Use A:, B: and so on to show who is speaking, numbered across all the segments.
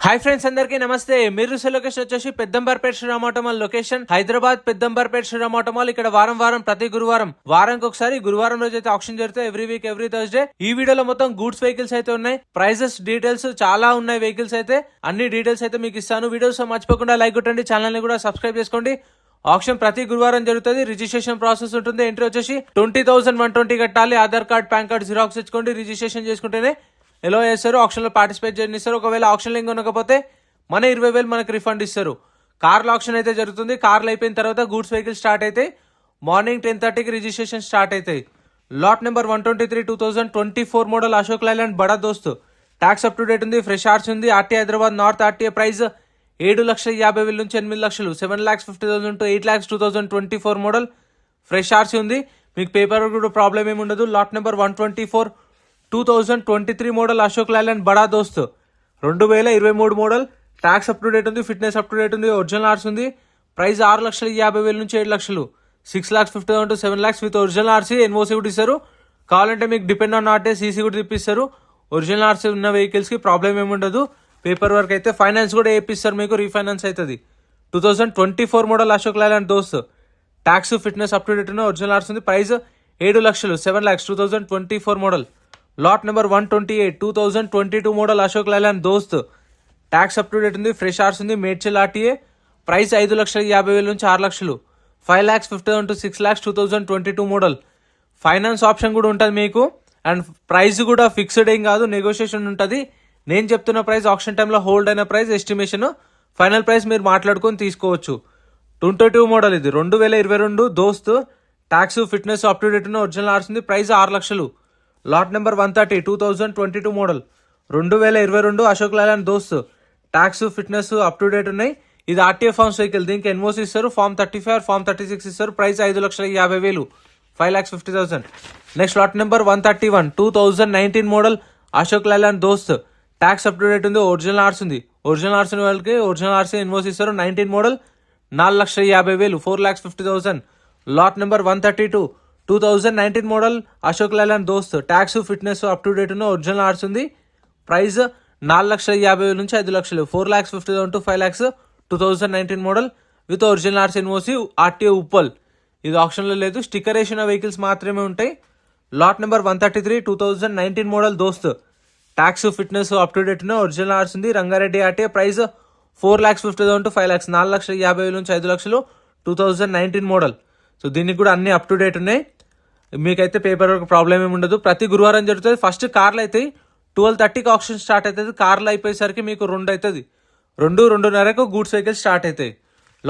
A: Hi friends, అందరికీ నమస్తే. మీరు చూసే లొకేషన్ వచ్చేసి Peddamberpet Sriram auto mall location, Hyderabad Peddamberpet Sriram auto mall. ఇక్కడ వారం ప్రతి గురువారం వారానికి ఒకసారి గురువారం రోజు అయితే ఆప్షన్ జరుగుతాయి. Every week every Thursday. ఈ వీడియోలో మొత్తం గూడ్స్ వెహికల్స్ అయితే ఉన్నాయి. ప్రైజెస్ డీటెయిల్స్ చాలా ఉన్నాయి. వెహికల్స్ అయితే అన్ని డీటెయిల్స్ అయితే మీకు ఇస్తాను. వీడియోస్ మర్చిపోకుండా లైక్ కొట్టండి, ఛానల్ ని కూడా సబ్స్క్రైబ్ చేసుకోండి. ఆప్షన్ ప్రతి గురువారం జరుగుతుంది. రిజిస్ట్రేషన్ ప్రాసెస్ ఉంటుంది. ఎంట్రీ వచ్చేసి 20,120 కట్టాలి. Aadhaar card, PAN card xerox ఇచ్చుకోండి. రిజిస్ట్రేషన్ చేసుకుంటేనే ఎలా చేస్తారు, ఆప్షన్ లో పార్టిసిపేట్ చేయనిస్తారు. ఒకవేళ ఆప్షన్ లింక్ కొనకపోతే మన 20,000 మనకు రిఫండ్ ఇస్తారు. కార్ల ఆప్షన్ అయితే జరుగుతుంది. కార్లు అయిపోయిన తర్వాత గూడ్స్ వెహికల్ స్టార్ట్ అయితే మార్నింగ్ 10:30కి రిజిస్ట్రేషన్ స్టార్ట్ అవుతాయి. Lot number 123 2024 model Ashok Leyland Bada Dost. Tax up to date ఉంది. ఫ్రెష్ ఆర్స్ ఉంది. RT Hyderabad north. RTA price 7,50,000 నుంచి 8 లక్షలు. 7,50,000 to 8 lakhs 2024 model. Fresh RC ఉంది. మీకు పేపర్ కూడా ప్రాబ్లం ఏమి ఉండదు. Lot number 124 2023 model Ashok Leyland Bada Dost. 2023 model. Tax up to date ఉంది. ఫిట్నెస్ అప్ టు డేట్ ఉంది. ఒరిజినల్ ఆర్స్ ఉంది. ప్రైస్ 6,50,000 నుంచి 7 లక్షలు. 6,50,000 to 7 lakhs with original RC. NOC కూడా ఇస్తారు. కావాలంటే మీకు డిపెండ్ ఆన్ నాటే సీసీ కూడా తిప్పిస్తారు. ఒరిజినల్ ఆర్సీ ఉన్న వెహికల్స్ కి ప్రాబ్లం ఏమి ఉండదు. పేపర్ వర్క్ అయితే ఫైనాన్స్ కూడా వేపిస్తారు. మీకు రీఫైనాన్స్ అవుతుంది. 2024 model Ashok Leyland Dost. Tax fitness up to date ఉన్న ఒరిజినల్ ఆర్స్ ఉంది. ప్రైస్ 7 లక్షలు. 7 lakhs 2024 model. Lot number 128 2022 model Ashok Leyland Dost. Tax up to date ఉంది. ఫ్రెష్ ఆర్స్ ఉంది. మేడ్చల్ ఆర్టీఏ. ప్రైస్ 5,50,000 నుంచి 6 లక్షలు. 5,50,000 to 6 lakhs 2022 model. Finance option కూడా ఉంటుంది మీకు. అండ్ ప్రైస్ కూడా ఫిక్స్డ్ ఏం కాదు, నెగోషియేషన్ ఉంటుంది. నేను చెప్తున్న ప్రైస్ ఆప్షన్ టైంలో హోల్డ్ అయిన ప్రైస్, ఎస్టిమేషన్. ఫైనల్ ప్రైస్ మీరు మాట్లాడుకొని తీసుకోవచ్చు. 22 మోడల్ ఇది. 2022 Dost. Tax fitness up to date ఉన్న ఒరిజినల్ ఆర్స్ ఉంది. ప్రైస్ 6 లక్షలు. Lot number 130 2022 model. 2022 Ashok Leyland Dost. Tax fitness up to date ఉన్నాయి. ఇది ఆర్టీఏ ఫార్మ్స్ వెహికల్. దీనికి ఎన్ఓసి ఇస్తారు. ఫార్మ్ 35 ఫార్మ్ 36 ఇస్తారు. Price 5,50,000 5,50,000. Next lot number 131 2019 model Ashok Leyland Dost. Tax up to date ఉంది. Original RC ఉంది. ఒరిజినల్ ఆర్స్ వాళ్ళకి ఒరిజినల్ ఆర్సీ ఎన్ఓసి ఇస్తారు. 19 model. 4,50,000 4,50,000. Lot number 132 2019 model Ashok Leyland Dost. Tax fitness up to date ఉన్న original RC ఉంది. Price 4,50,000 నుంచి 5 లక్షలు. 4,50,000 to 5 lakhs 2019 model with original RC NOC. RTA Uppal. ఇది ఆప్షన్లో లేదు. స్టిక్కర్ వేసిన వెహికల్స్ మాత్రమే ఉంటాయి. Lot number 133 2019 model Dost. Tax fitness up to date ఉన్న ఒరిజినల్ ఆర్స్ ఉంది. Rangareddy RTA. Price 4,50,000 to 5 lakhs 4,50,000 నుంచి 5 లక్షలు. 2019 మోడల్. సో దీనికి కూడా అన్ని అప్ టు డేట్ ఉన్నాయి. మీకైతే పేపర్ వర్క్ ప్రాబ్లం ఏమి ఉండదు. ప్రతి గురువారం జరుగుతుంది. ఫస్ట్ కార్లు అయితే 12:30కి ఆప్షన్ స్టార్ట్ అవుతుంది. కార్లు అయిపోయేసరికి మీకు 2 అవుతుంది. 2-2:30కు గూడ్స్ వెహికల్ స్టార్ట్ అవుతాయి.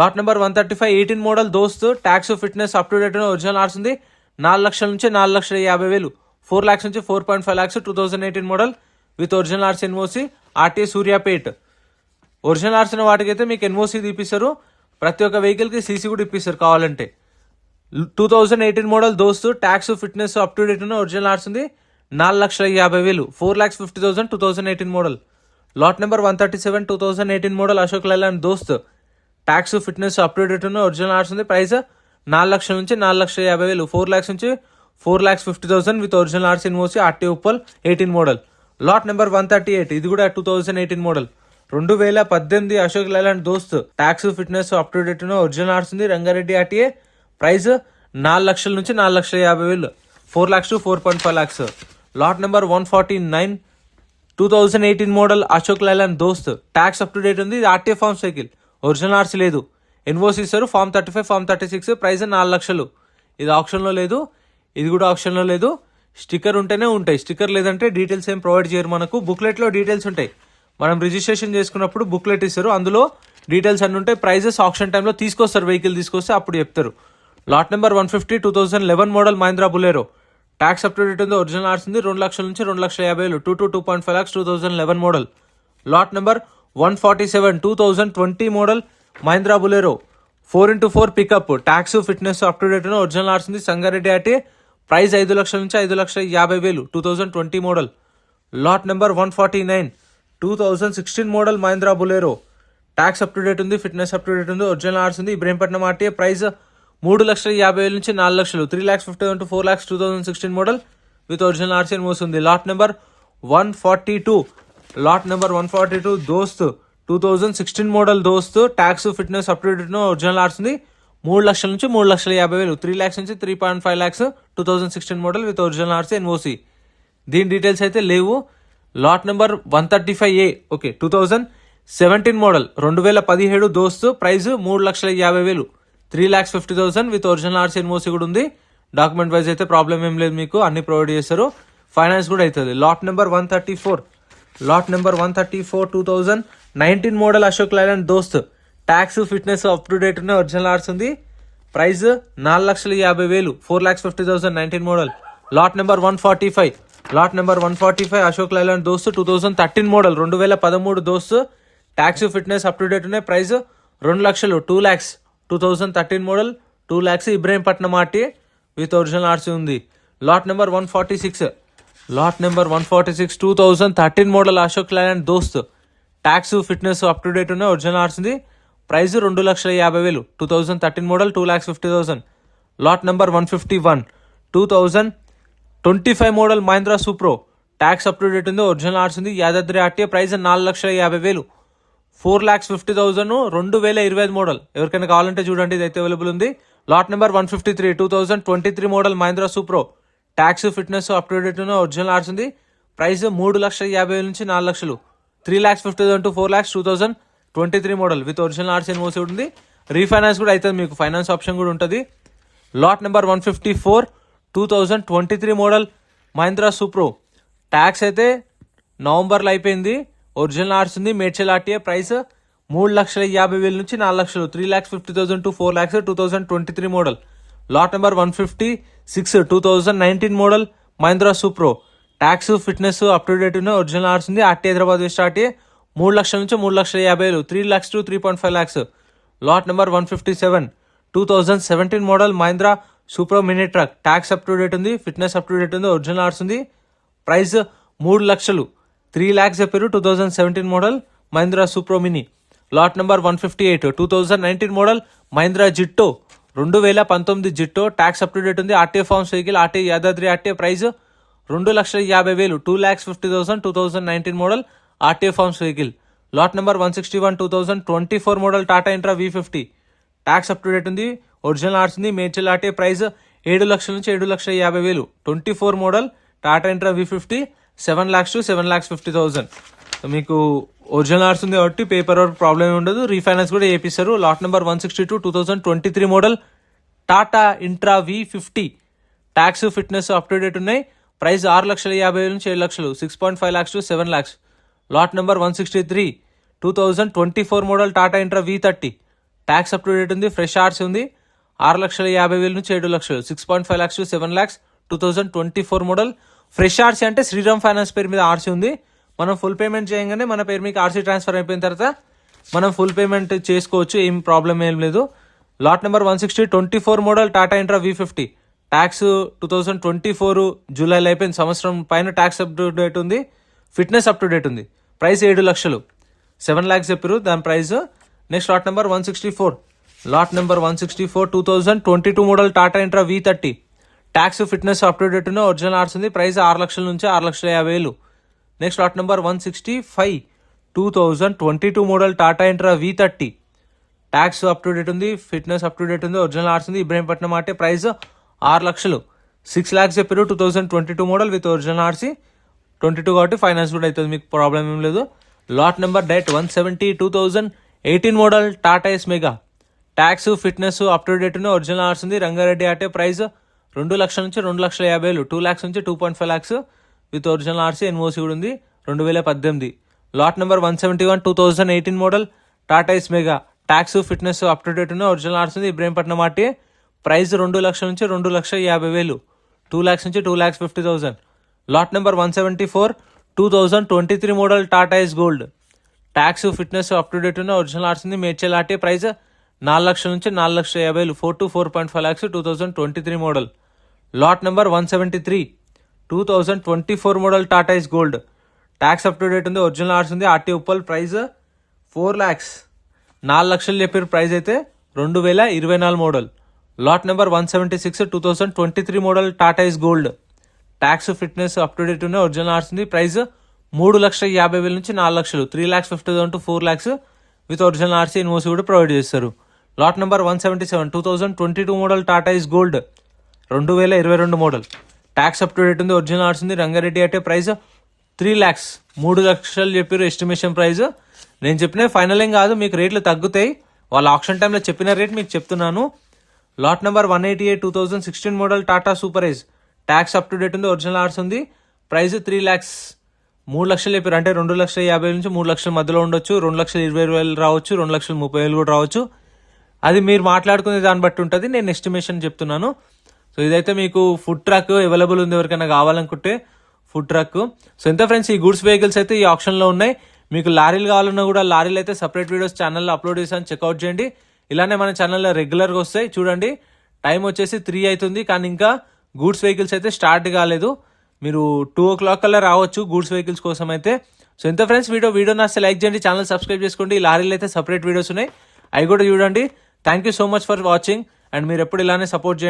A: Lot number 135 18 model Dost. Tax fitness up to date original RC ఉంది. 4 లక్షల నుంచి 4,50,000 4 lakhs నుంచి 4.5 lakhs 2018 model with original RC NOC. RTA Suryapet. Original RC వాటికి అయితే మీకు ఎన్ఓసి తీపిస్తారు. ప్రతి ఒక్క వెహికల్ కి సీసీ కూడా ఇప్పిస్తారు కావాలంటే. 2018 model Dost. Tax fitness up to date ఉన్న ఒరిజినల్ ఆర్స్ ఉంది. 4,50,000 4,50,000 2018 model. Lot number 137 2018 model Ashok Leyland Dost. Tax fitness up to date ఉన్న ఒరిజినల్ ఆర్స్ ఉంది. ప్రైస్ 4 లక్షల నుంచి 4,50,000 4 lakhs నుంచి 4,50,000 with original RC NOC. RT Uppal 18 model. Lot number 138 ఇది కూడా 2018 model. 2018 Ashok Leyland Dost. Tax fitness up to date ఉన్న ఒరిజినల్ ఆర్స్ ఉంది. రంగారెడ్డి ఆర్టీఏ. ప్రైస్ 4 లక్షల నుంచి 4,50,000 4 lakhs to 4.5 lakhs. Lot number 149 2018 model Ashok Leyland Dost. Tax up to date ఉంది. ఇది RTA forms vehicle. Original RC లేదు. NOC ఇస్తారు. Form 35 form 36. ప్రైస్ 4 లక్షలు. ఇది ఆప్షన్లో లేదు. ఇది కూడా ఆప్షన్లో లేదు. స్టిక్కర్ ఉంటేనే ఉంటాయి. స్టిక్కర్ లేదంటే డీటెయిల్స్ ఏం ప్రొవైడ్ చేయరు మనకు. బుక్లెట్లో డీటెయిల్స్ ఉంటాయి. మనం రిజిస్ట్రేషన్ చేసుకున్నప్పుడు బుక్లెట్ ఇస్తారు. అందులో డీటెయిల్స్ అన్ని ఉంటాయి. ప్రైజెస్ ఆప్షన్ టైంలో తీసుకొస్తారు. వెహికల్ తీసుకొస్తే అప్పుడు చెప్తారు. Lot number 150 2011 model Mahindra Bolero. Tax up to date ఉంది. ఒరిజినల్ ఆర్స్ ఉంది. 2 లక్షల నుంచి 2,50,000 2 to 2.5 lakhs 2011 model. Lot number 147 2020 model Mahindra Bolero. 4x4 pickup. Tax fitness up to date ఉన్న ఒరిజినల్ ఆర్స్ ఉంది. సంగారెడ్డి ఆర్టీఏ. ప్రైస్ 5 లక్షల నుంచి 5,50,000 2020 model. Lot number 149 2016 model Mahindra Bolero. Tax up to date ఉంది. Fitness up to date ఉంది. Original RC ఉంది. Ibrahimpatnam RTA. Price 3,50,000 నుంచి 4 లక్షలు. 3,50,000 to 4 lakhs 2016 model with original RC మోస్తుంది. Lot number 142 Dost. 2016 model Dost, tax fitness up to date original RC ఉంది. 3 లక్షల నుంచి 3,50,000, 3 lakhs నుంచి 3.5 lakhs 2016 model with original RC NOC. దీని డీటెయిల్స్ అయితే లేవు. Lot number 135A. Okay, 2017 model 2017 Dost, price 3,50,000, 3,50,000 with original RC NOC కూడా ఉంది. డాక్యుమెంట్ వైజ్ అయితే ప్రాబ్లం ఏం లేదు, మీకు అన్ని ప్రొవైడ్ చేస్తారు, ఫైనాన్స్ కూడా అవుతుంది. Lot number 134. 2019 model Ashok Leyland Dost, tax fitness up to date ఉన్న ఒరిజినల్ ఆర్స్ ఉంది. Price 4,50,000, 4,50,000 19 model. Lot number 145 Ashok Leyland Dost, 2013 model 2013 Dost, tax fitness up to date ఉన్నాయి. ప్రైస్ 2 లక్షలు, 2 lakhs 2013 model, 2 lakhs Ibrahimpatnam RT with original RC ఉంది. Lot number 146. 2013 model Ashok Leyland Dost, tax fitness up to date ఉన్న original RC ఉంది. Price 2,50,000, 2013 model, 2,50,000. Lot number 151. 2025 model Mahindra Supro, tax up to date ఉంది, original RC ఉంది, Yadadri RTA. Price 4,50,000, 4,50,000, 2025 model. ఎవరికైనా కావాలంటే చూడండి, ఇది అయితే అవైలబుల్ ఉంది. Lot number 153. 2023 model Mahindra Supro, tax fitness up to date ఉన్న ఒరిజినల్ ఆర్స్ ఉంది. ప్రైస్ 3,50,000 నుంచి 4 లక్షలు, 3,50,000 to 4 lakhs 2023 model with original RC NOC ఉంది. రీఫైనాన్స్ కూడా అవుతుంది, మీకు ఫైనాన్స్ ఆప్షన్ కూడా ఉంటుంది. Lot number 154. 2023 model Mahindra Supro, tax అయితే నవంబర్లో అయిపోయింది, ఒరిజినల్ ఆర్స్ ఉంది, మేడ్చల్ ఆర్టీఏ. ప్రైస్ 3,50,000 నుంచి 4 లక్షలు, 3,50,000 to 4 lakhs 2023 model. Lot number 156. 2019 model Mahindra Supro, tax fitness up to date ఉన్న ఒరిజినల్ ఆర్స్ ఉంది, ఆర్టీ హైదరాబాద్ వెస్ట్ ఆర్టీఏ. 3 లక్షల నుంచి 3,50,000, 3 lakhs to 3.5 lakhs. Lot number 157. 2017 model Mahindra Supro mini truck, tax up to date ఉంది, fitness up to date ఉంది, original RC ఉంది. Price 3 లక్షలు, 3 lakhs చెప్పారు. 2017 model Mahindra Supro mini. Lot number 158. 2019 model Mahindra Jeeto, 2019 Jeeto, tax up to date ఉంది, RTA forms vehicle, RTA Yadadri RTA. Price 2,50,000, 2,50,000, 2019 model, RTA forms vehicle. Lot number 161. 2024 model Tata intra V50, tax up to date ఉంది, original RC ఉంది, Medchal RTA. Price 7 లక్షల నుంచి 7,50,000, 24 model Tata intra V50, 7 lakhs to 7,50,000. మీకు original RC ఉంది కాబట్టి paper work problem ఉండదు, refinance కూడా చేపిస్తారు. Lot number 162. 2023 model Tata intra V50, tax fitness up to date ఉన్నాయి. ప్రైస్ 6,50,000 నుంచి 7 లక్షలు, 6.5 lakhs to 7 lakhs. Lot number 163. 2024 model Tata intra V30, tax up to date ఉంది, ఫ్రెష్ ఆర్సీ ఉంది, 6,50,000 నుంచి 7 లక్షలు, 6.5 lakhs to 7 lakhs. 2024 model fresh RC అంటే Sriram finance పేరు మీద ఆర్సీ ఉంది. మనం ఫుల్ పేమెంట్ చేయగానే మన పేరు మీకు ఆర్సీ ట్రాన్స్ఫర్ అయిపోయిన తర్వాత మనం ఫుల్ పేమెంట్ చేసుకోవచ్చు, ఏం ప్రాబ్లం ఏం లేదు. Lot number 160. 24 model Tata intra V50, tax 2024 జూలైలో అయిపోయింది, సంవత్సరం పైన ట్యాక్స్ అప్ టు డేట్ ఉంది, ఫిట్నెస్ అప్ టు డేట్ ఉంది. ప్రైస్ 7 లక్షలు, 7 lakhs చెప్పారు దాని price. Next lot number 164. Lot number 164. 2022 model Tata intra V30, tax fitness up to date ఉన్న ఒరిజినల్ ఆర్స్ ఉంది. ప్రైస్ 6 లక్షల నుంచి 6,50,000. Next lot number 165. 2022 model Tata intra V30, tax up to date ఉంది, fitness up to date ఉంది, original RC ఉంది, Ibrahimpatnam RT. Price 6 లక్షలు, 6 lakhs చెప్పారు. 2022 model with original RC, 22 కాబట్టి ఫైనాన్స్ కూడా అవుతుంది, మీకు ప్రాబ్లం ఏం లేదు. Lot number date 170. 2018 model Tata Ace Mega, tax fitness up to date ఉన్న ఒరిజినల్ ఆర్స్ ఉంది, రంగారెడ్డి ఆర్టీ. ప్రైస్ 2 లక్షల నుంచి 2,50,000, 2 lakhs నుంచి 2.5 lakhs with original RC, NOC కూడా ఉంది, 2018. Lot number 171. 2018 model Tata Ace Mega, tax fitness up to date ఉన్న original RC ఉంది, Ibrahimpatnam RT. Price 2 లక్షల నుంచి 2,50,000, 2 lakhs నుంచి 2,50,000. Lot number 174. 2023 model Tata Ace Gold, tax fitness up to date ఉన్న original RC ఉంది, Medchal RT. Price 4 లక్షల నుంచి 4,50,000, 4 to 4.5 lakhs 2023 model. Lot number 173. 2024 model Tata Ace Gold, tax up to date ఉంది, original RC ఉంది, RT Uppal. Price 4 lakhs, 4 లక్షలు చెప్పారు price అయితే, 2024 model. Lot number 176. 2023 model Tata Ace Gold, tax fitness up to date ఉన్న original RC ఉంది, price 3,50,000 నుంచి 4 లక్షలు, 3,50,000 to 4 lakhs with original RC invoice కూడా ప్రొవైడ్ చేస్తారు. Lot number 177 2022 model Tata Ace Gold 2022 model. Tax up to date ఉంది, original RC ఉంది. రంగారెడ్డి అంటే price 3 lakhs, 3 లక్షలు చెప్పారు ఎస్టిమేషన్ ప్రైస్. నేను చెప్పిన ఫైనల్ ఏం కాదు, మీకు రేట్లు తగ్గుతాయి. వాళ్ళ ఆప్షన్ టైంలో చెప్పిన రేట్ మీకు చెప్తున్నాను. Lot number 188 2016 model Tata super age. Tax up to date ఉంది, ఒరిజినల్ ఆర్స్ ఉంది. ప్రైస్ 3 lakhs, 3 లక్షలు చెప్పారు. అంటే 2,50,000 నుంచి 3 లక్షల మధ్యలో ఉండొచ్చు. 2,20,000 రావచ్చు, 2,30,000 కూడా రావచ్చు. అది మీరు మాట్లాడుకునే దాన్ని బట్టి ఉంటుంది. నేను ఎస్టిమేషన్ చెప్తున్నాను. సో ఇదైతే మీకు ఫుడ్ ట్రక్ అవైలబుల్ ఉంది, ఎవరికైనా కావాలనుకుంటే ఫుడ్ ట్రక్. సో ఎంత ఫ్రెండ్స్, ఈ గూడ్స్ వెహికల్స్ అయితే ఈ ఆప్షన్లో ఉన్నాయి. మీకు లారీలు కావాలన్నా కూడా లారీలు అయితే సపరేట్ వీడియోస్ ఛానల్లో అప్లోడ్ చేసాను, చెక్అవుట్ చేయండి. ఇలానే మన ఛానల్లో రెగ్యులర్గా వస్తాయి చూడండి. టైం వచ్చేసి 3 అవుతుంది, కానీ ఇంకా గూడ్స్ వెహికల్స్ అయితే స్టార్ట్ కాలేదు. మీరు 2 o'clock కల్లా రావచ్చు గూడ్స్ వెహికల్స్ కోసం అయితే. సో ఎంత ఫ్రెండ్స్, వీడియో నచ్చితే లైక్ చేయండి, ఛానల్ సబ్స్క్రైబ్ చేసుకోండి. లారీలు అయితే సపరేట్ వీడియోస్ ఉన్నాయి, అవి కూడా చూడండి. Thank you so much for watching. And మీరు ఎప్పుడు ఇలానే సపోర్ట్ చేయండి.